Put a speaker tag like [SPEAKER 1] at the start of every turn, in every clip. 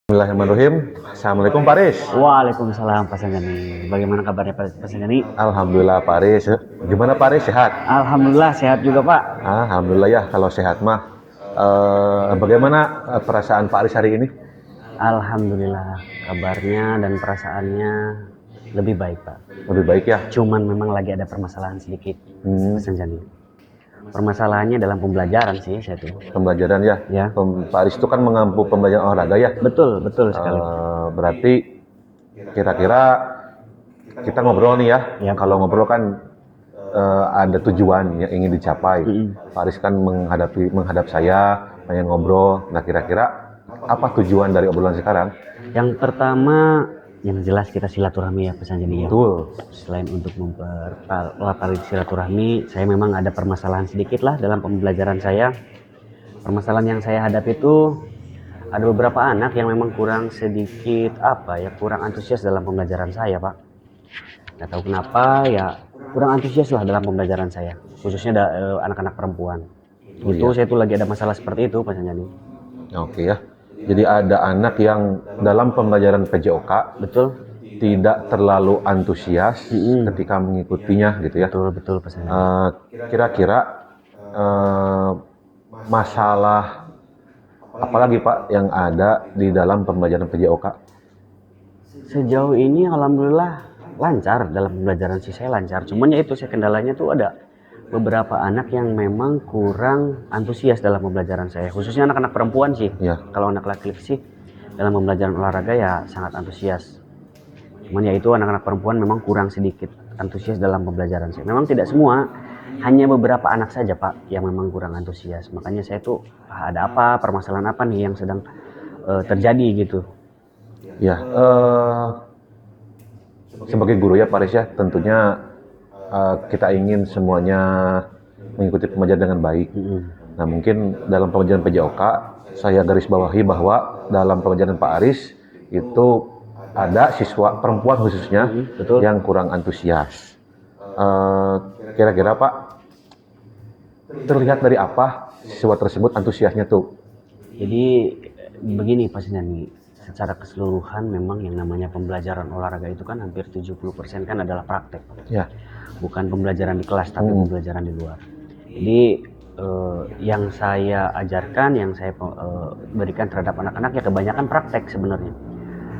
[SPEAKER 1] Bismillahirrahmanirrahim. Assalamualaikum Pak Riz.
[SPEAKER 2] Waalaikumsalam Pak Sanggani. Bagaimana kabarnya Pak Sanggani?
[SPEAKER 1] Alhamdulillah Pak Riz. Gimana Pak Riz, sehat?
[SPEAKER 2] Alhamdulillah sehat juga Pak.
[SPEAKER 1] Alhamdulillah ya kalau sehat mah. Bagaimana perasaan Pak Riz hari ini?
[SPEAKER 2] Alhamdulillah kabarnya dan perasaannya lebih baik Pak.
[SPEAKER 1] Lebih baik ya?
[SPEAKER 2] Cuman memang lagi ada permasalahan sedikit Pak Sanggani. Permasalahannya dalam pembelajaran sih saya tuh.
[SPEAKER 1] Pembelajaran ya?
[SPEAKER 2] Ya.
[SPEAKER 1] Pak Riz itu kan mengampu pembelajaran olahraga ya?
[SPEAKER 2] Betul sekali.
[SPEAKER 1] Berarti kira-kira kita ngobrol nih ya?
[SPEAKER 2] Ya.
[SPEAKER 1] Kalau ngobrol kan ada tujuan yang ingin dicapai. Pak Riz kan menghadap saya, pengen ngobrol. Nah kira-kira apa tujuan dari obrolan sekarang?
[SPEAKER 2] Yang pertama yang jelas kita silaturahmi ya Pak Sanggani ya.
[SPEAKER 1] Betul.
[SPEAKER 2] Selain untuk memperlatar silaturahmi, saya memang ada permasalahan sedikit lah dalam pembelajaran saya. Permasalahan yang saya hadapi itu ada beberapa anak yang memang kurang sedikit kurang antusias dalam pembelajaran saya Pak. Nggak tahu kenapa ya kurang antusias lah dalam pembelajaran saya, khususnya anak-anak perempuan. Saya tuh lagi ada masalah seperti itu Pak Sanggani.
[SPEAKER 1] Oke ya. Jadi ada anak yang dalam pembelajaran PJOK
[SPEAKER 2] Betul.
[SPEAKER 1] tidak terlalu antusias ketika mengikutinya gitu ya.
[SPEAKER 2] Betul Pak Sanggani.
[SPEAKER 1] Kira-kira masalah apalagi Pak yang ada di dalam pembelajaran PJOK?
[SPEAKER 2] Sejauh ini alhamdulillah lancar dalam pembelajaran sih, saya lancar. Cuman ya itu saya kendalanya tuh ada beberapa anak yang memang kurang antusias dalam pembelajaran saya, khususnya anak-anak perempuan sih.
[SPEAKER 1] Ya.
[SPEAKER 2] Kalau anak laki-laki sih dalam pembelajaran olahraga ya sangat antusias. Cuman ya itu anak-anak perempuan memang kurang sedikit antusias dalam pembelajaran saya. Memang tidak semua, hanya beberapa anak saja Pak yang memang kurang antusias. Makanya saya tuh ada apa, permasalahan apa nih yang sedang terjadi gitu.
[SPEAKER 1] Ya, sebagai guru ya Pak Riz ya, tentunya kita ingin semuanya mengikuti pembelajaran dengan baik. Nah mungkin dalam pembelajaran PJOK saya garis bawahi bahwa dalam pembelajaran Pak Aris itu ada siswa perempuan khususnya
[SPEAKER 2] Betul.
[SPEAKER 1] yang kurang antusias. Kira-kira Pak terlihat dari apa siswa tersebut antusiasnya tuh?
[SPEAKER 2] Jadi begini Pak Sanggani, secara keseluruhan memang yang namanya pembelajaran olahraga itu kan hampir 70% kan adalah praktek.
[SPEAKER 1] Ya.
[SPEAKER 2] Bukan pembelajaran di kelas tapi pembelajaran di luar. Jadi yang saya ajarkan, yang saya berikan terhadap anak-anak ya kebanyakan praktek sebenarnya.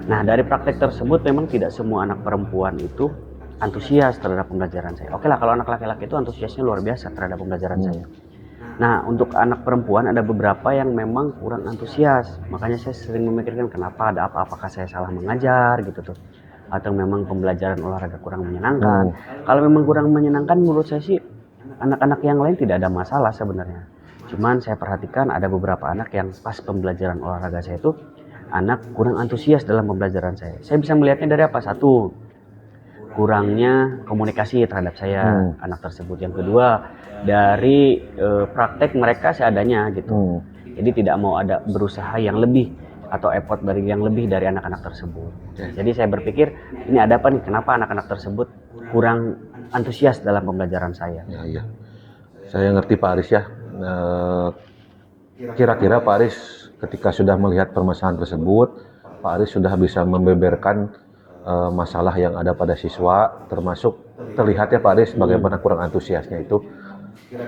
[SPEAKER 2] Nah dari praktek tersebut memang tidak semua anak perempuan itu antusias terhadap pembelajaran saya. Oke lah kalau anak laki-laki itu antusiasnya luar biasa terhadap pembelajaran saya. Nah untuk anak perempuan ada beberapa yang memang kurang antusias. Makanya saya sering memikirkan kenapa, ada apa, apakah saya salah mengajar gitu tuh, atau memang pembelajaran olahraga kurang menyenangkan. Kalau memang kurang menyenangkan menurut saya sih anak-anak yang lain tidak ada masalah sebenarnya. Cuman saya perhatikan ada beberapa anak yang pas pembelajaran olahraga saya itu anak kurang antusias dalam pembelajaran saya. Saya bisa melihatnya dari apa? Satu, kurangnya komunikasi terhadap saya anak tersebut. Yang kedua, dari praktek mereka seadanya gitu. Jadi tidak mau ada berusaha yang lebih atau effort dari yang lebih dari anak-anak tersebut. Jadi saya berpikir ini ada apa nih, kenapa anak-anak tersebut kurang antusias dalam pembelajaran saya.
[SPEAKER 1] Ya. Saya ngerti Pak Aris ya. Kira-kira Pak Aris ketika sudah melihat permasalahan tersebut, Pak Aris sudah bisa membeberkan masalah yang ada pada siswa, termasuk terlihat ya Pak Aris bagaimana kurang antusiasnya itu.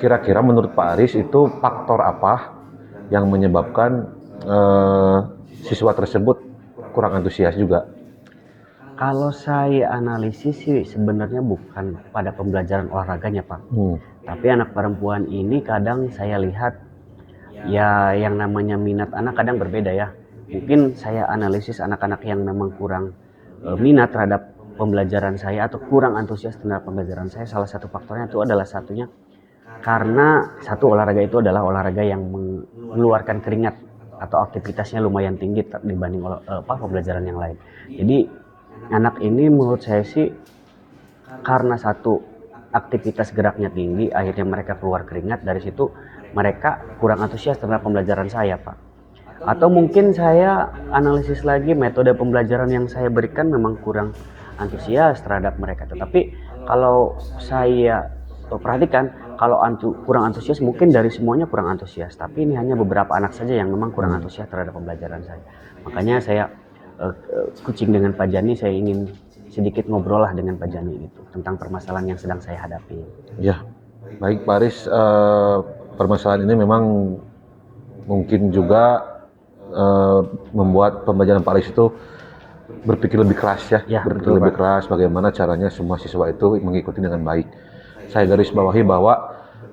[SPEAKER 1] Kira-kira menurut Pak Aris itu faktor apa yang menyebabkan siswa tersebut kurang antusias juga?
[SPEAKER 2] Kalau saya analisis sih sebenarnya bukan pada pembelajaran olahraganya Pak. Tapi anak perempuan ini kadang saya lihat ya yang namanya minat anak kadang berbeda ya. Mungkin saya analisis anak-anak yang memang kurang minat terhadap pembelajaran saya atau kurang antusias terhadap pembelajaran saya. Salah satu faktornya itu adalah satunya karena satu olahraga itu adalah olahraga yang mengeluarkan keringat atau aktivitasnya lumayan tinggi dibanding pembelajaran yang lain. Jadi anak ini menurut saya sih karena satu aktivitas geraknya tinggi, akhirnya mereka keluar keringat, dari situ mereka kurang antusias terhadap pembelajaran saya Pak. Atau mungkin saya analisis lagi metode pembelajaran yang saya berikan memang kurang antusias terhadap mereka. Tetapi kalau saya perhatikan, kalau kurang antusias mungkin dari semuanya kurang antusias, tapi ini hanya beberapa anak saja yang memang kurang antusias terhadap pembelajaran saya. Makanya saya kucing dengan Pak Jani, saya ingin sedikit ngobrol lah dengan Pak Jani gitu tentang permasalahan yang sedang saya hadapi.
[SPEAKER 1] Ya, baik Pak Aris, permasalahan ini memang mungkin juga membuat pembelajaran Pak Aris itu berpikir lebih keras
[SPEAKER 2] Ya,
[SPEAKER 1] berpikir
[SPEAKER 2] betul,
[SPEAKER 1] lebih
[SPEAKER 2] Pak.
[SPEAKER 1] keras bagaimana caranya semua siswa itu mengikuti dengan baik. Saya garis bawahi bahwa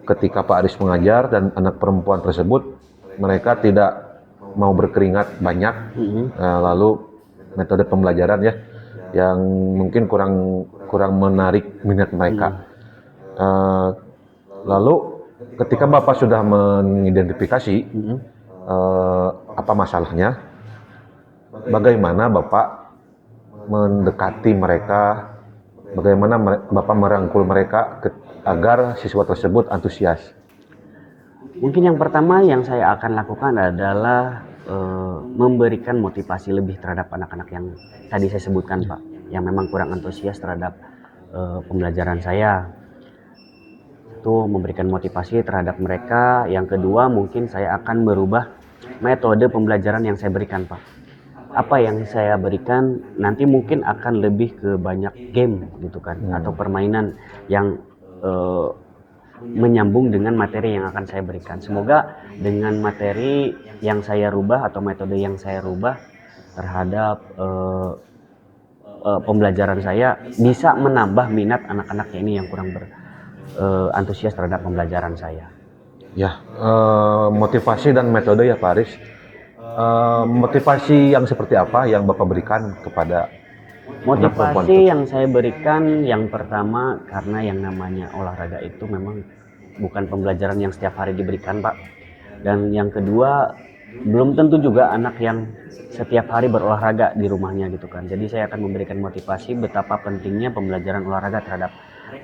[SPEAKER 1] ketika Pak Aris mengajar dan anak perempuan tersebut mereka tidak mau berkeringat banyak, lalu metode pembelajaran ya yang mungkin kurang menarik minat mereka. Lalu ketika Bapak sudah mengidentifikasi apa masalahnya, bagaimana Bapak mendekati mereka, bagaimana Bapak merangkul mereka agar siswa tersebut antusias?
[SPEAKER 2] Mungkin yang pertama yang saya akan lakukan adalah memberikan motivasi lebih terhadap anak-anak yang tadi saya sebutkan, Pak, yang memang kurang antusias terhadap pembelajaran saya. Itu memberikan motivasi terhadap mereka. Yang kedua, mungkin saya akan merubah metode pembelajaran yang saya berikan, Pak. Apa yang saya berikan nanti mungkin akan lebih ke banyak game gitu kan, atau permainan yang menyambung dengan materi yang akan saya berikan. Semoga dengan materi yang saya rubah atau metode yang saya rubah terhadap pembelajaran saya bisa menambah minat anak-anak ini yang kurang antusias terhadap pembelajaran saya.
[SPEAKER 1] Ya, motivasi dan metode ya Pak Aris. Motivasi yang seperti apa yang Bapak berikan kepada anak perempuan itu?
[SPEAKER 2] Motivasi yang saya berikan yang pertama, karena yang namanya olahraga itu memang bukan pembelajaran yang setiap hari diberikan, Pak. Dan yang kedua, belum tentu juga anak yang setiap hari berolahraga di rumahnya gitu kan. Jadi saya akan memberikan motivasi betapa pentingnya pembelajaran olahraga terhadap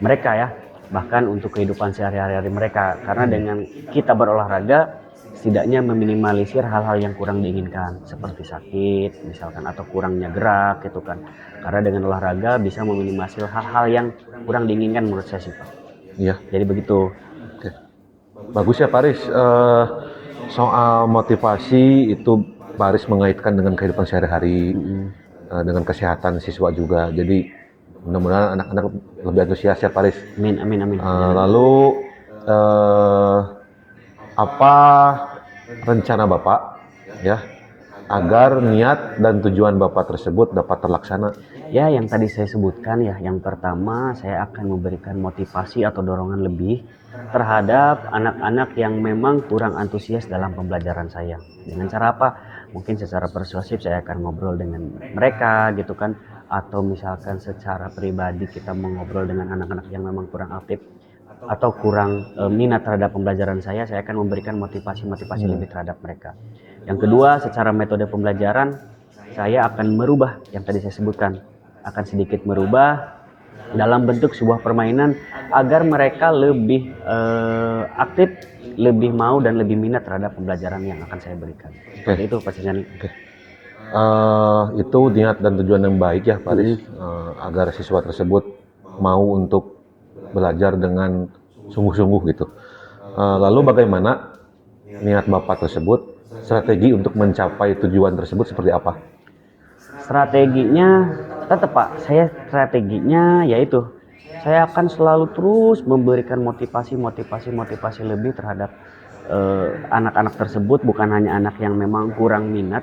[SPEAKER 2] mereka ya, bahkan untuk kehidupan sehari-hari mereka. Karena dengan kita berolahraga setidaknya meminimalisir hal-hal yang kurang diinginkan seperti sakit misalkan atau kurangnya gerak gitu kan. Karena dengan olahraga bisa meminimalisir hal-hal yang kurang diinginkan menurut saya sih, Pak.
[SPEAKER 1] Iya.
[SPEAKER 2] Jadi begitu.
[SPEAKER 1] Oke. Bagus ya Pak Aris. Soal motivasi itu Pak Aris mengaitkan dengan kehidupan sehari-hari, dengan kesehatan siswa juga. Jadi mudah-mudahan anak-anak lebih antusias ya Pak Aris.
[SPEAKER 2] Amin, amin, amin.
[SPEAKER 1] Lalu apa rencana Bapak ya agar niat dan tujuan Bapak tersebut dapat terlaksana?
[SPEAKER 2] Ya, yang tadi saya sebutkan ya, yang pertama saya akan memberikan motivasi atau dorongan lebih terhadap anak-anak yang memang kurang antusias dalam pembelajaran saya. Dengan cara apa? Mungkin secara persuasif saya akan ngobrol dengan mereka gitu kan, atau misalkan secara pribadi kita mengobrol dengan anak-anak yang memang kurang aktif atau kurang minat terhadap pembelajaran saya akan memberikan motivasi lebih terhadap mereka. Yang kedua, secara metode pembelajaran saya akan merubah yang tadi saya sebutkan, akan sedikit merubah dalam bentuk sebuah permainan agar mereka lebih aktif, lebih mau dan lebih minat terhadap pembelajaran yang akan saya berikan. Seperti itu Pak Sejani.
[SPEAKER 1] Itu niat dan tujuan yang baik ya Pak Aris, agar siswa tersebut mau untuk belajar dengan sungguh-sungguh gitu. Lalu bagaimana niat Bapak tersebut, strategi untuk mencapai tujuan tersebut seperti apa?
[SPEAKER 2] Strateginya tetap Pak, strateginya yaitu saya akan selalu terus memberikan motivasi lebih terhadap anak-anak tersebut, bukan hanya anak yang memang kurang minat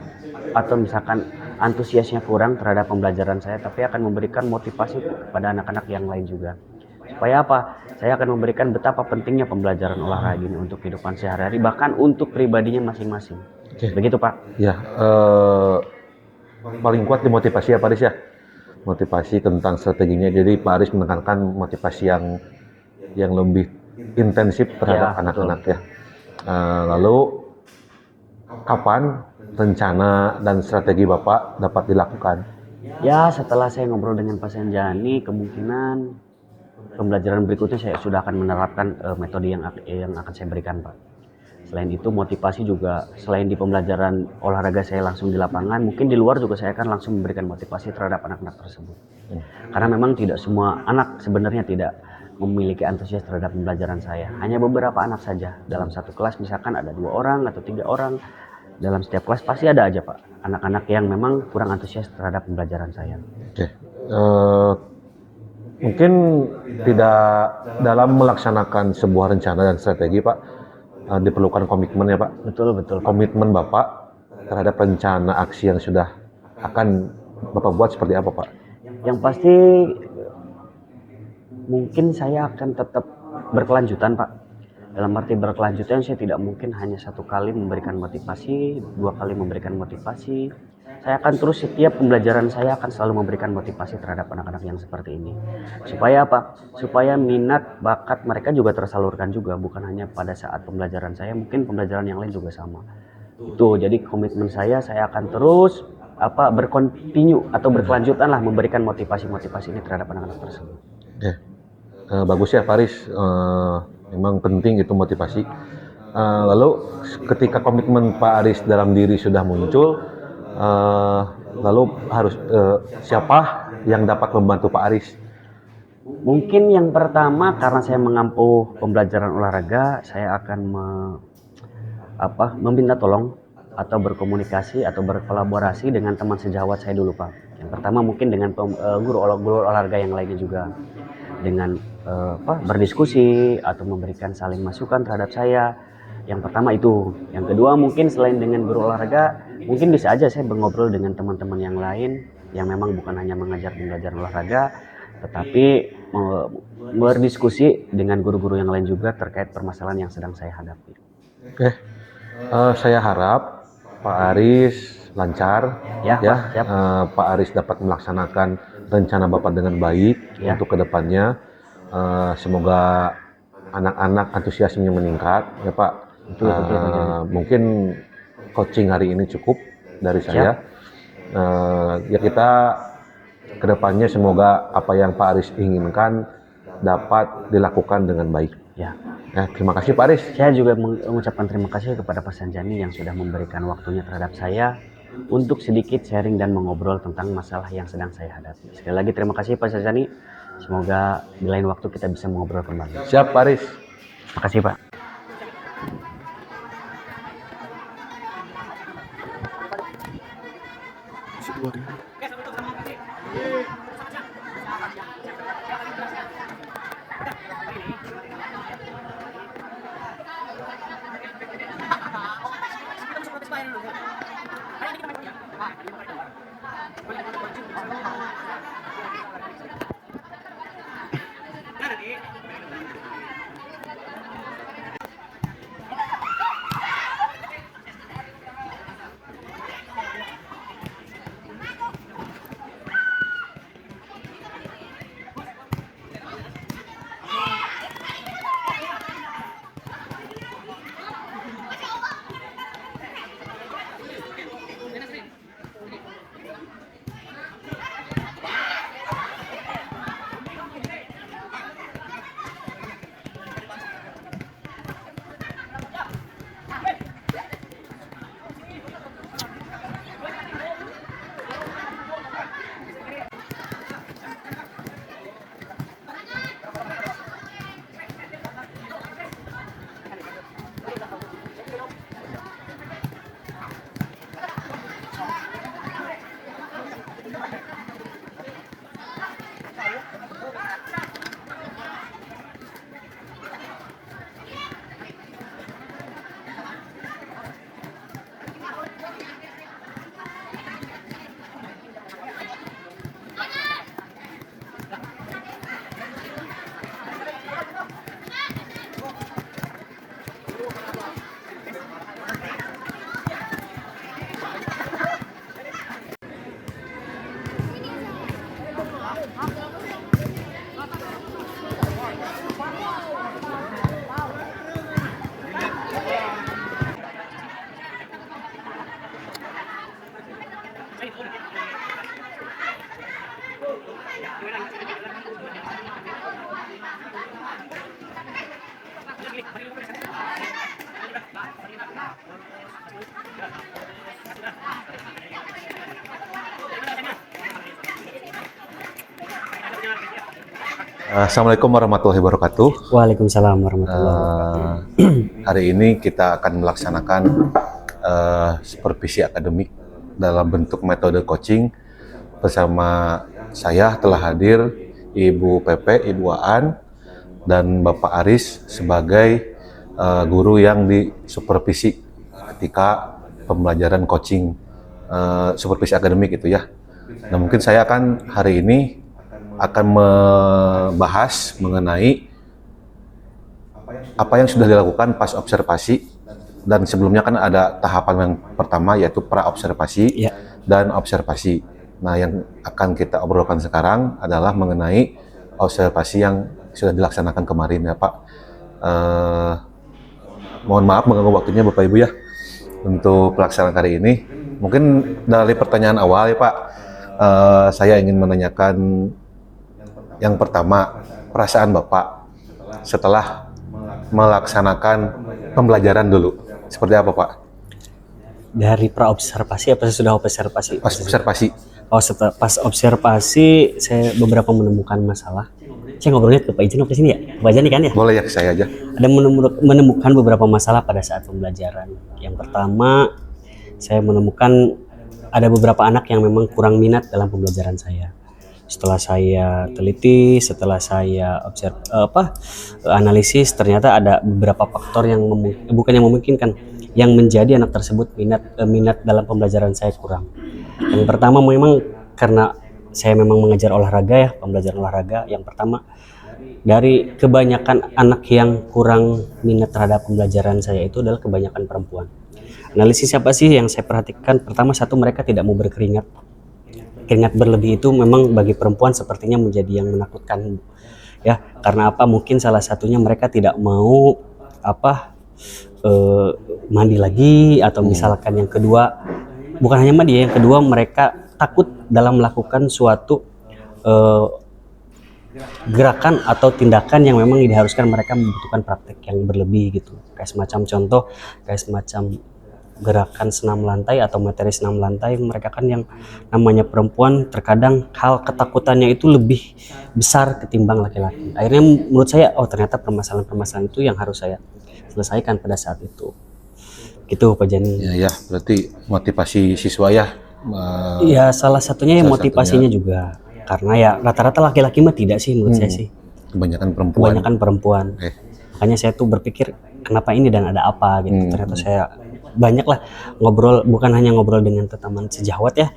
[SPEAKER 2] atau misalkan antusiasnya kurang terhadap pembelajaran saya, tapi akan memberikan motivasi kepada anak-anak yang lain juga. Supaya apa? Saya akan memberikan betapa pentingnya pembelajaran olahraga ini untuk kehidupan sehari-hari, bahkan untuk pribadinya masing-masing. Begitu Pak.
[SPEAKER 1] Ya, paling kuat di motivasi ya Pak Aris ya. Motivasi tentang strateginya. Jadi Pak Aris menekankan motivasi yang lebih intensif terhadap anak-anak ya. Lalu kapan rencana dan strategi Bapak dapat dilakukan?
[SPEAKER 2] Ya, setelah saya ngobrol dengan Pak Senjani, kemungkinan pembelajaran berikutnya saya sudah akan menerapkan metode yang akan saya berikan, Pak. Selain itu, motivasi juga selain di pembelajaran olahraga saya langsung di lapangan, mungkin di luar juga saya akan langsung memberikan motivasi terhadap anak-anak tersebut. Karena memang tidak semua anak sebenarnya tidak memiliki antusias terhadap pembelajaran saya. Hanya beberapa anak saja dalam satu kelas, misalkan ada 2 orang atau 3 orang. Dalam setiap kelas pasti ada aja Pak anak-anak yang memang kurang antusias terhadap pembelajaran saya.
[SPEAKER 1] Oke. Mungkin tidak dalam melaksanakan sebuah rencana dan strategi Pak, diperlukan komitmen ya Pak.
[SPEAKER 2] Betul Pak.
[SPEAKER 1] Komitmen Bapak terhadap rencana aksi yang sudah akan Bapak buat seperti apa Pak?
[SPEAKER 2] Yang pasti mungkin saya akan tetap berkelanjutan Pak. Dalam arti berkelanjutan, saya tidak mungkin hanya 1 kali memberikan motivasi, 2 kali memberikan motivasi. Saya akan terus, setiap pembelajaran saya akan selalu memberikan motivasi terhadap anak-anak yang seperti ini. Supaya apa? Supaya minat, bakat mereka juga tersalurkan juga, bukan hanya pada saat pembelajaran saya, mungkin pembelajaran yang lain juga sama. Itu jadi komitmen saya akan terus berkontinu atau berkelanjutan lah memberikan motivasi-motivasi ini terhadap anak-anak tersebut.
[SPEAKER 1] Oke. Bagus ya Faris. Memang penting itu motivasi. Lalu ketika komitmen Pak Aris dalam diri sudah muncul, lalu harus siapa yang dapat membantu Pak Aris?
[SPEAKER 2] Mungkin yang pertama, karena saya mengampu pembelajaran olahraga, saya akan meminta tolong atau berkomunikasi atau berkolaborasi dengan teman sejawat saya dulu Pak. Yang pertama mungkin dengan guru olahraga yang lainnya juga, dengan berdiskusi atau memberikan saling masukan terhadap saya. Yang pertama itu. Yang kedua mungkin selain dengan guru olahraga, mungkin bisa aja saya ngobrol dengan teman-teman yang lain yang memang bukan hanya mengajar pembelajaran olahraga, tetapi berdiskusi dengan guru-guru yang lain juga terkait permasalahan yang sedang saya hadapi.
[SPEAKER 1] Oke. Saya harap Pak Aris lancar
[SPEAKER 2] ya. Pak,
[SPEAKER 1] Pak Aris dapat melaksanakan rencana Bapak dengan baik
[SPEAKER 2] ya.
[SPEAKER 1] Untuk kedepannya. Semoga anak-anak antusiasmenya meningkat ya Pak.
[SPEAKER 2] Betul.
[SPEAKER 1] Mungkin coaching hari ini cukup dari saya. Ya kita kedepannya semoga apa yang Pak Aris inginkan dapat dilakukan dengan baik.
[SPEAKER 2] Ya.
[SPEAKER 1] Terima kasih Pak Aris.
[SPEAKER 2] Saya juga mengucapkan terima kasih kepada Pak Sanjani yang sudah memberikan waktunya terhadap saya untuk sedikit sharing dan mengobrol tentang masalah yang sedang saya hadapi. Sekali lagi terima kasih Pak Sanjani. Semoga di lain waktu kita bisa mengobrol kembali.
[SPEAKER 1] Siap Pak Aris.
[SPEAKER 2] Terima kasih Pak.
[SPEAKER 1] Assalamualaikum warahmatullahi wabarakatuh.
[SPEAKER 2] Waalaikumsalam warahmatullahi wabarakatuh.
[SPEAKER 1] Hari ini kita akan melaksanakan supervisi akademik dalam bentuk metode coaching. Bersama saya telah hadir Ibu Pepe, Ibu Aan, dan Bapak Aris sebagai guru yang disupervisi ketika pembelajaran coaching supervisi akademik itu ya. Nah, mungkin saya akan hari ini akan membahas mengenai apa yang sudah dilakukan pas observasi, dan sebelumnya kan ada tahapan yang pertama yaitu pra-observasi
[SPEAKER 2] Ya.
[SPEAKER 1] dan observasi. Nah, yang akan kita obrolkan sekarang adalah mengenai observasi yang sudah dilaksanakan kemarin ya Pak. Mohon maaf mengganggu waktunya Bapak Ibu ya untuk pelaksanaan kali ini. Mungkin dari pertanyaan awal ya Pak, saya ingin menanyakan yang pertama, perasaan Bapak setelah melaksanakan pembelajaran dulu. Seperti apa Pak?
[SPEAKER 2] Dari pra-observasi apa sudah observasi?
[SPEAKER 1] Pas observasi.
[SPEAKER 2] Setelah pas observasi saya beberapa menemukan masalah. Saya ngobrolnya ke Pak Ijin ke sini ya? Pak Ijin kan ya?
[SPEAKER 1] Boleh ya, saya aja.
[SPEAKER 2] Ada menemukan beberapa masalah pada saat pembelajaran. Yang pertama, saya menemukan ada beberapa anak yang memang kurang minat dalam pembelajaran saya. Setelah saya teliti, setelah saya analisis, ternyata ada beberapa faktor yang bukan yang memungkinkan, yang menjadi anak tersebut minat dalam pembelajaran saya kurang. Yang pertama memang karena saya memang mengajar olahraga ya, pembelajaran olahraga. Yang pertama, dari kebanyakan anak yang kurang minat terhadap pembelajaran saya itu adalah kebanyakan perempuan. Analisis siapa sih yang saya perhatikan? Pertama, satu, mereka tidak mau berkeringat. Keringat berlebih itu memang bagi perempuan sepertinya menjadi yang menakutkan ya, karena apa? Mungkin salah satunya mereka tidak mau mandi lagi, atau misalkan yang kedua, bukan hanya mandi, yang kedua mereka takut dalam melakukan suatu gerakan atau tindakan yang memang diharuskan mereka membutuhkan praktek yang berlebih gitu. Kayak semacam contoh, kayak semacam gerakan senam lantai atau materi senam lantai, mereka kan yang namanya perempuan terkadang hal ketakutannya itu lebih besar ketimbang laki-laki. Akhirnya menurut saya, oh ternyata permasalahan-permasalahan itu yang harus saya selesaikan pada saat itu. Gitu Pak Jani.
[SPEAKER 1] Ya, berarti motivasi siswa ya.
[SPEAKER 2] Ya salah satunya motivasinya juga. Karena ya rata-rata laki-laki mah tidak sih menurut saya sih.
[SPEAKER 1] Kebanyakan perempuan.
[SPEAKER 2] Perempuan. Makanya saya tuh berpikir kenapa ini dan ada apa gitu. Ternyata saya banyak lah ngobrol, bukan hanya ngobrol dengan teman sejawat ya,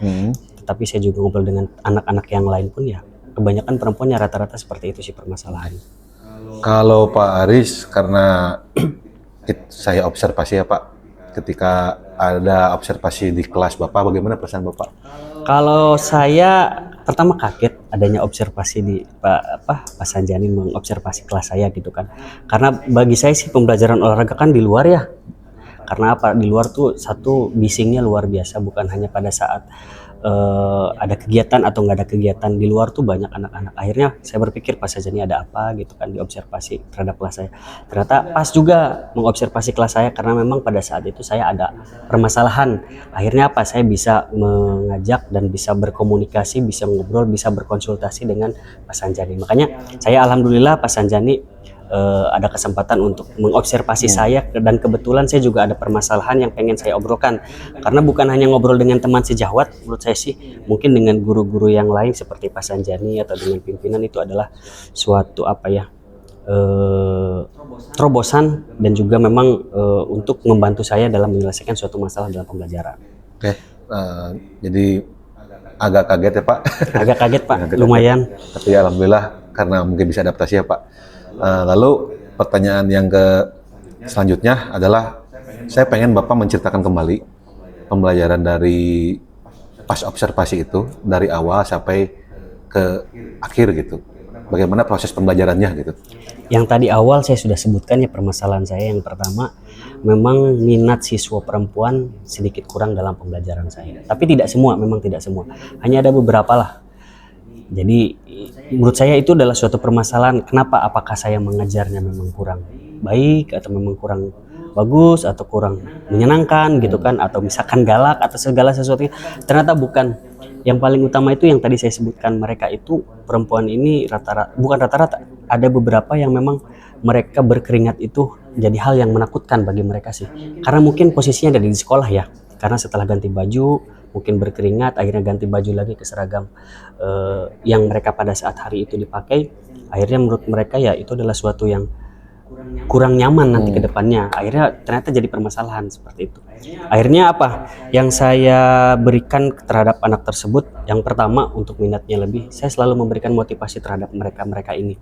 [SPEAKER 2] tetapi saya juga ngobrol dengan anak-anak yang lain pun ya. Kebanyakan perempuannya rata-rata seperti itu sih permasalahan.
[SPEAKER 1] Kalau Pak Aris, karena saya observasi ya Pak, ketika ada observasi di kelas Bapak, bagaimana perasaan Bapak?
[SPEAKER 2] Kalau saya pertama kaget adanya observasi di Pak Sanjani mengobservasi kelas saya gitu kan. Karena bagi saya sih pembelajaran olahraga kan di luar ya. Karena apa? Di luar tuh satu bisingnya luar biasa, bukan hanya pada saat ada kegiatan atau nggak ada kegiatan. Di luar tuh banyak anak-anak. Akhirnya saya berpikir pas saja ini ada apa gitu kan, diobservasi terhadap kelas saya. Ternyata pas juga mengobservasi kelas saya, karena memang pada saat itu saya ada permasalahan. Akhirnya apa? Saya bisa mengajak dan bisa berkomunikasi, bisa ngobrol, bisa berkonsultasi dengan Pak Sanjani. Makanya saya alhamdulillah Pak Sanjani ada kesempatan untuk mengobservasi saya, dan kebetulan saya juga ada permasalahan yang pengen saya obrolkan, karena bukan hanya ngobrol dengan teman sejawat, menurut saya sih mungkin dengan guru-guru yang lain seperti Pak Sanjani atau dengan pimpinan itu adalah suatu terobosan, dan juga memang untuk membantu saya dalam menyelesaikan suatu masalah dalam pembelajaran.
[SPEAKER 1] Oke, jadi agak kaget ya Pak.
[SPEAKER 2] Agak kaget Pak, lumayan.
[SPEAKER 1] Tapi alhamdulillah karena mungkin bisa adaptasi ya Pak. Lalu pertanyaan yang selanjutnya adalah, saya pengen Bapak menceritakan kembali pembelajaran dari pas observasi itu dari awal sampai ke akhir gitu. Bagaimana proses pembelajarannya gitu?
[SPEAKER 2] Yang tadi awal saya sudah sebutkan ya, permasalahan saya yang pertama memang minat siswa perempuan sedikit kurang dalam pembelajaran saya. Tapi tidak semua, memang tidak semua. Hanya ada beberapa lah. Jadi menurut saya itu adalah suatu permasalahan. Kenapa? Apakah saya mengajarnya memang kurang baik, atau memang kurang bagus, atau kurang menyenangkan gitu kan, atau misalkan galak atau segala sesuatu. Ternyata bukan. Yang paling utama itu yang tadi saya sebutkan, mereka itu perempuan ini bukan rata-rata, ada beberapa yang memang mereka berkeringat itu jadi hal yang menakutkan bagi mereka sih. Karena mungkin posisinya ada di sekolah ya. Karena setelah ganti baju, mungkin berkeringat, akhirnya ganti baju lagi ke seragam yang mereka pada saat hari itu dipakai. Akhirnya menurut mereka ya itu adalah suatu yang kurang nyaman nanti ke depannya. Akhirnya ternyata jadi permasalahan seperti itu. Akhirnya apa yang saya berikan terhadap anak tersebut, yang pertama untuk minatnya lebih, saya selalu memberikan motivasi terhadap mereka ini.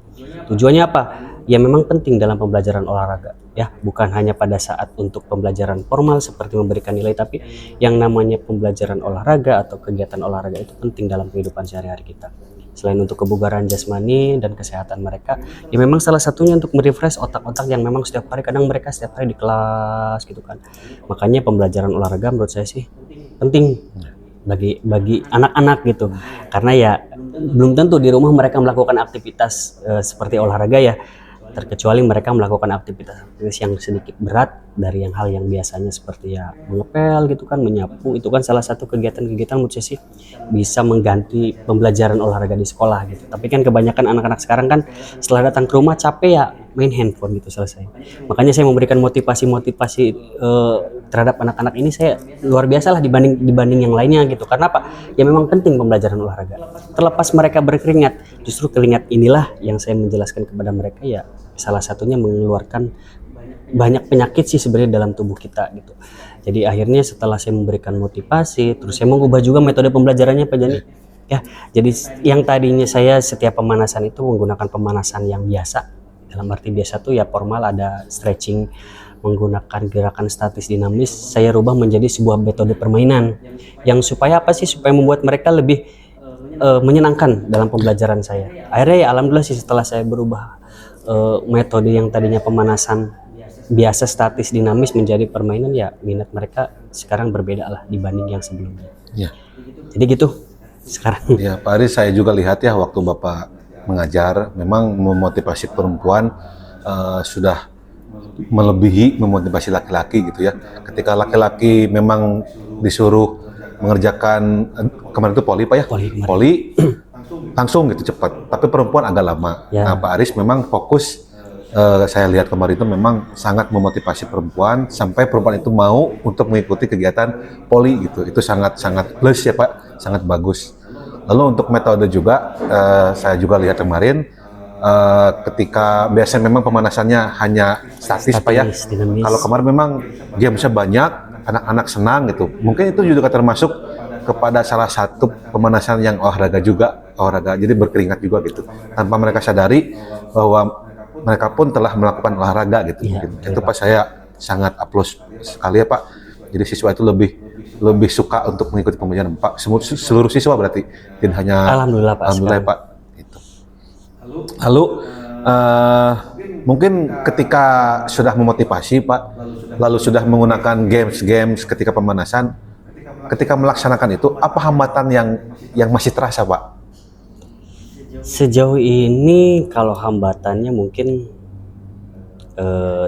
[SPEAKER 2] Tujuannya apa? Ya memang penting dalam pembelajaran olahraga ya, bukan hanya pada saat untuk pembelajaran formal seperti memberikan nilai, tapi yang namanya pembelajaran olahraga atau kegiatan olahraga itu penting dalam kehidupan sehari-hari kita. Selain untuk kebugaran jasmani dan kesehatan mereka, ya memang salah satunya untuk merefresh otak-otak yang memang setiap hari, kadang mereka setiap hari di kelas gitu kan. Makanya pembelajaran olahraga menurut saya sih penting bagi anak-anak gitu. Karena ya belum tentu di rumah mereka melakukan aktivitas seperti olahraga ya, terkecuali mereka melakukan aktivitas yang sedikit berat dari hal yang biasanya seperti ya mengepel gitu kan, menyapu. Itu kan salah satu kegiatan-kegiatan menurut saya sih bisa mengganti pembelajaran olahraga di sekolah gitu. Tapi kan kebanyakan anak-anak sekarang kan setelah datang ke rumah capek ya main handphone gitu selesai. Makanya saya memberikan motivasi terhadap anak-anak ini saya luar biasa lah dibanding yang lainnya gitu. Karena apa? Ya memang penting pembelajaran olahraga. Terlepas mereka berkeringat, justru keringat inilah yang saya menjelaskan kepada mereka ya salah satunya mengeluarkan banyak penyakit sih sebenarnya dalam tubuh kita gitu. Jadi akhirnya setelah saya memberikan motivasi, terus saya mengubah juga metode pembelajarannya Pak Jani. Ya, jadi yang tadinya saya setiap pemanasan itu menggunakan pemanasan yang biasa. Dalam arti biasa tuh ya formal, ada stretching, menggunakan gerakan statis dinamis, saya rubah menjadi sebuah metode permainan yang supaya apa sih, supaya membuat mereka lebih menyenangkan dalam pembelajaran saya. Akhirnya ya alhamdulillah sih setelah saya berubah metode yang tadinya pemanasan biasa statis dinamis menjadi permainan, ya minat mereka sekarang berbeda lah dibanding yang sebelumnya.
[SPEAKER 1] Ya.
[SPEAKER 2] Jadi gitu sekarang.
[SPEAKER 1] Ya, Pak Aris, saya juga lihat ya waktu Bapak mengajar, memang memotivasi perempuan sudah melebihi memotivasi laki-laki gitu ya. Ketika laki-laki memang disuruh mengerjakan kemarin itu poli Pak ya? Poli langsung gitu cepat, tapi perempuan agak lama.
[SPEAKER 2] Ya.
[SPEAKER 1] Nah, Pak Aris memang fokus, saya lihat kemarin itu memang sangat memotivasi perempuan sampai perempuan itu mau untuk mengikuti kegiatan poli gitu. Itu sangat plus ya Pak, sangat bagus. Lalu untuk metode juga, saya juga lihat kemarin ketika biasanya memang pemanasannya hanya statis Pak ya.
[SPEAKER 2] Dinamis.
[SPEAKER 1] Kalau kemarin memang gamesnya banyak, anak-anak senang gitu. Mungkin itu juga termasuk kepada salah satu pemanasan yang olahraga, jadi berkeringat juga gitu. Tanpa mereka sadari bahwa mereka pun telah melakukan olahraga gitu.
[SPEAKER 2] Ya,
[SPEAKER 1] itu Pak, saya sangat aplaus sekali ya Pak. Jadi siswa itu lebih suka untuk mengikuti pembelajaran Pak. Seluruh siswa berarti, tidak hanya
[SPEAKER 2] Alhamdulillah Pak.
[SPEAKER 1] Alhamdulillah Pak. Gitu. Lalu mungkin ketika sudah memotivasi Pak, lalu sudah menggunakan games ketika pemanasan, ketika melaksanakan itu apa hambatan yang masih terasa Pak?
[SPEAKER 2] Sejauh ini kalau hambatannya mungkin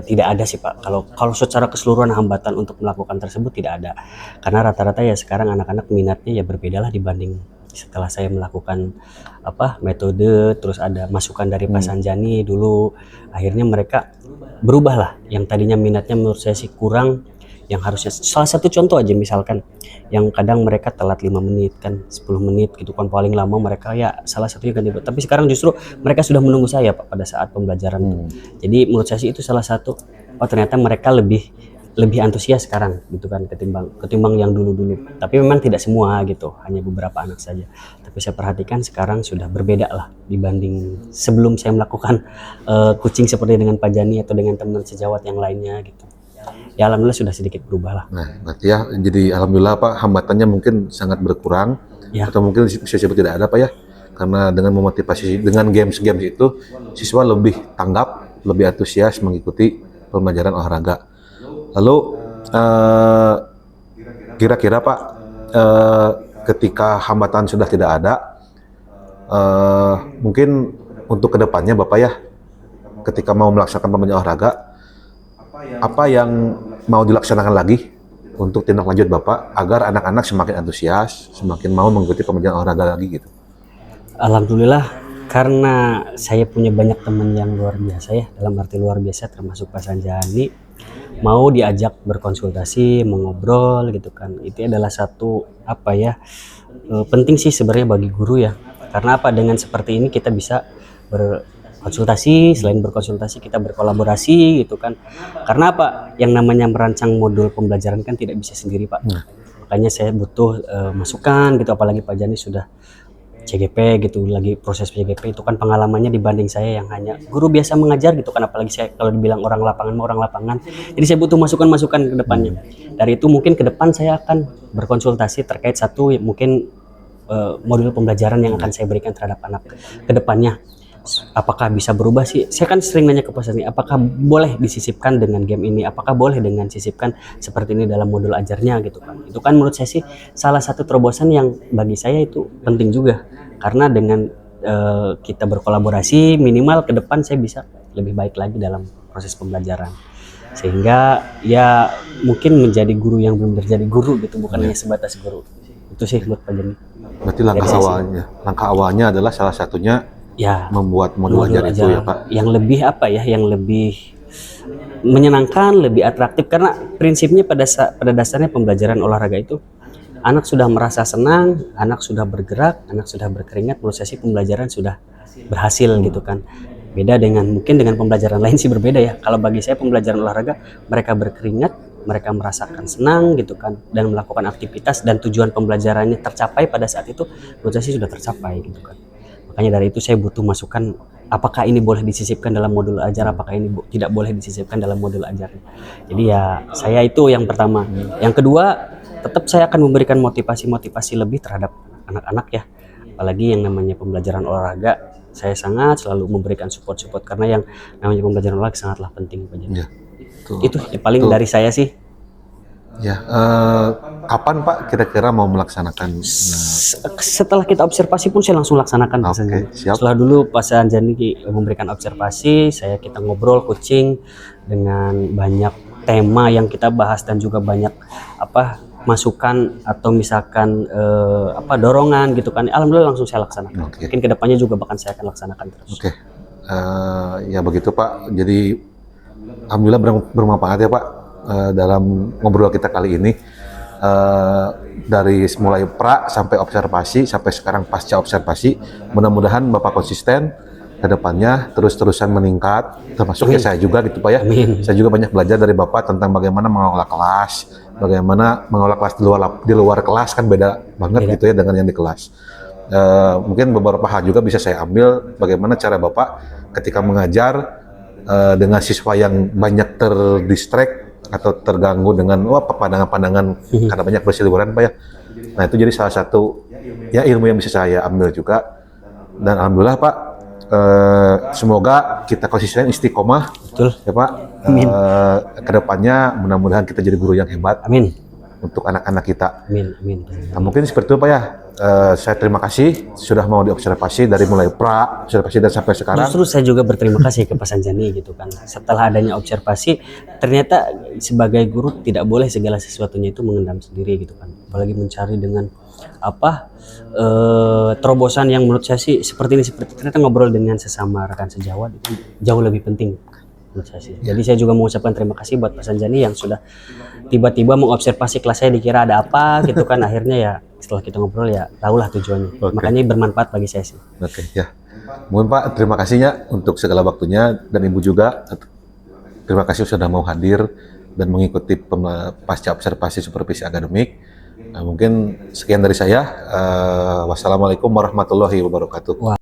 [SPEAKER 2] tidak ada sih Pak. Kalau secara keseluruhan hambatan untuk melakukan tersebut tidak ada. Karena rata-rata ya sekarang anak-anak minatnya ya berbeda lah dibanding setelah saya melakukan metode, terus ada masukan dari Pak Sanjani dulu. Akhirnya mereka berubah lah. Yang tadinya minatnya menurut saya sih kurang, yang harusnya salah satu contoh aja misalkan yang kadang mereka telat 5 menit kan, 10 menit gitu kan paling lama, mereka ya salah satunya ganti. Tapi sekarang justru mereka sudah menunggu saya Pak pada saat pembelajaran. Jadi menurut saya sih itu salah satu, ternyata mereka lebih antusias sekarang gitu kan ketimbang yang dulu-dulu. Tapi memang tidak semua gitu, hanya beberapa anak saja. Tapi saya perhatikan sekarang sudah berbeda lah dibanding sebelum saya melakukan coaching seperti dengan Pak Jani atau dengan teman sejawat yang lainnya gitu. Ya alhamdulillah sudah sedikit berubah lah.
[SPEAKER 1] Nah, berarti ya, jadi alhamdulillah Pak, hambatannya mungkin sangat berkurang ya. Atau mungkin bisa disebut tidak ada Pak ya, karena dengan memotivasi dengan games itu siswa lebih tanggap, lebih antusias mengikuti pembelajaran olahraga. Lalu kira-kira Pak, ketika hambatan sudah tidak ada, mungkin untuk kedepannya Bapak ya, ketika mau melaksanakan pembelajaran olahraga, apa yang mau dilaksanakan lagi untuk tindak lanjut Bapak agar anak-anak semakin antusias, semakin mau mengikuti pembelajaran olahraga lagi gitu?
[SPEAKER 2] Alhamdulillah, karena saya punya banyak teman yang luar biasa ya, dalam arti luar biasa termasuk Pak Sanjani, mau diajak berkonsultasi, mengobrol gitu kan. Itu adalah satu apa ya, penting sih sebenarnya bagi guru ya. Karena apa, dengan seperti ini kita bisa berkonsultasi, selain berkonsultasi kita berkolaborasi gitu kan. Karena apa, yang namanya merancang modul pembelajaran kan tidak bisa sendiri Pak. Makanya saya butuh masukan gitu, apalagi Pak Jani sudah CGP gitu, lagi proses CGP, itu kan pengalamannya dibanding saya yang hanya guru biasa mengajar gitu kan, apalagi saya kalau dibilang orang lapangan, jadi saya butuh masukan-masukan ke depannya. Dari itu mungkin ke depan saya akan berkonsultasi terkait satu mungkin modul pembelajaran yang akan saya berikan terhadap anak ke depannya. Apakah bisa berubah sih? Saya kan sering nanya ke peserta ini, apakah boleh disisipkan dengan game ini? Apakah boleh dengan sisipkan seperti ini dalam modul ajarnya gitu kan? Itu kan menurut saya sih salah satu terobosan yang bagi saya itu penting juga. Karena dengan kita berkolaborasi, minimal ke depan saya bisa lebih baik lagi dalam proses pembelajaran. Sehingga ya mungkin menjadi guru yang belum terjadi guru gitu, bukan hanya sebatas guru. Itu sih menurut Pak Jani.
[SPEAKER 1] Berarti langkah awalnya adalah salah satunya
[SPEAKER 2] Ya,
[SPEAKER 1] membuat modul ajar itu ya Pak.
[SPEAKER 2] yang lebih apa ya, yang lebih menyenangkan, lebih atraktif, karena prinsipnya pada dasarnya pembelajaran olahraga itu anak sudah merasa senang, anak sudah bergerak, anak sudah berkeringat, proses pembelajaran sudah berhasil gitu kan. Beda dengan mungkin dengan pembelajaran lain sih berbeda ya. Kalau bagi saya pembelajaran olahraga, mereka berkeringat, mereka merasakan senang gitu kan, dan melakukan aktivitas dan tujuan pembelajarannya tercapai pada saat itu, menurut saya sih sudah tercapai gitu kan. Makanya dari itu saya butuh masukan, apakah ini boleh disisipkan dalam modul ajar, apakah ini tidak boleh disisipkan dalam modul ajar. Jadi ya saya itu yang pertama. Yang kedua, tetap saya akan memberikan motivasi-motivasi lebih terhadap anak-anak ya. Apalagi yang namanya pembelajaran olahraga, saya sangat selalu memberikan support karena yang namanya pembelajaran olahraga sangatlah penting Pak Jani.
[SPEAKER 1] Ya,
[SPEAKER 2] Itu ya, paling dari saya sih.
[SPEAKER 1] Ya, kapan Pak kira-kira mau melaksanakan?
[SPEAKER 2] Setelah kita observasi pun saya langsung laksanakan.
[SPEAKER 1] Oke, siap.
[SPEAKER 2] Setelah dulu Pak Sanjani memberikan observasi, kita ngobrol coaching dengan banyak tema yang kita bahas dan juga banyak masukan atau misalkan dorongan gitu kan. Alhamdulillah langsung saya laksanakan. Mungkin kedepannya juga bahkan saya akan laksanakan terus.
[SPEAKER 1] Ya begitu Pak. Jadi alhamdulillah bermanfaat ya Pak. Dalam ngobrol kita kali ini, dari mulai pra sampai observasi sampai sekarang pasca observasi, mudah-mudahan Bapak konsisten ke depannya, terus-terusan meningkat, termasuk ya saya juga gitu Pak ya. Saya juga banyak belajar dari Bapak tentang bagaimana mengelola kelas, bagaimana mengelola kelas di luar kelas kan beda banget gitu ya dengan yang di kelas. Mungkin beberapa hal juga bisa saya ambil, bagaimana cara Bapak ketika mengajar dengan siswa yang banyak terdistract atau terganggu dengan pandangan-pandangan karena banyak berseliweran Pak ya. Nah itu jadi salah satu ya ilmu yang bisa saya ambil juga. Dan alhamdulillah Pak, semoga kita konsisten istiqomah.
[SPEAKER 2] Betul
[SPEAKER 1] ya Pak. Kedepannya mudah-mudahan kita jadi guru yang hebat.
[SPEAKER 2] Amin.
[SPEAKER 1] Untuk anak-anak kita.
[SPEAKER 2] Amin.
[SPEAKER 1] Nah, mungkin seperti itu Pak ya. Saya terima kasih sudah mau diobservasi dari mulai observasi dan sampai sekarang.
[SPEAKER 2] Justru saya juga berterima kasih ke Pak Sanjani gitu kan. Setelah adanya observasi, ternyata sebagai guru tidak boleh segala sesuatunya itu mengendam sendiri gitu kan. Apalagi mencari dengan terobosan yang menurut saya sih seperti ternyata ngobrol dengan sesama rekan sejawat itu jauh lebih penting menurut saya sih. Jadi saya juga mengucapkan terima kasih buat Pak Sanjani yang sudah tiba-tiba mengobservasi kelas saya, dikira ada apa gitu kan. Akhirnya ya setelah kita ngobrol ya tahulah tujuannya. Makanya bermanfaat bagi saya sih.
[SPEAKER 1] Ya. Mohon Pak, terima kasihnya untuk segala waktunya, dan Ibu juga terima kasih sudah mau hadir dan mengikuti pasca observasi supervisi akademik. Mungkin sekian dari saya. Wassalamualaikum warahmatullahi wabarakatuh.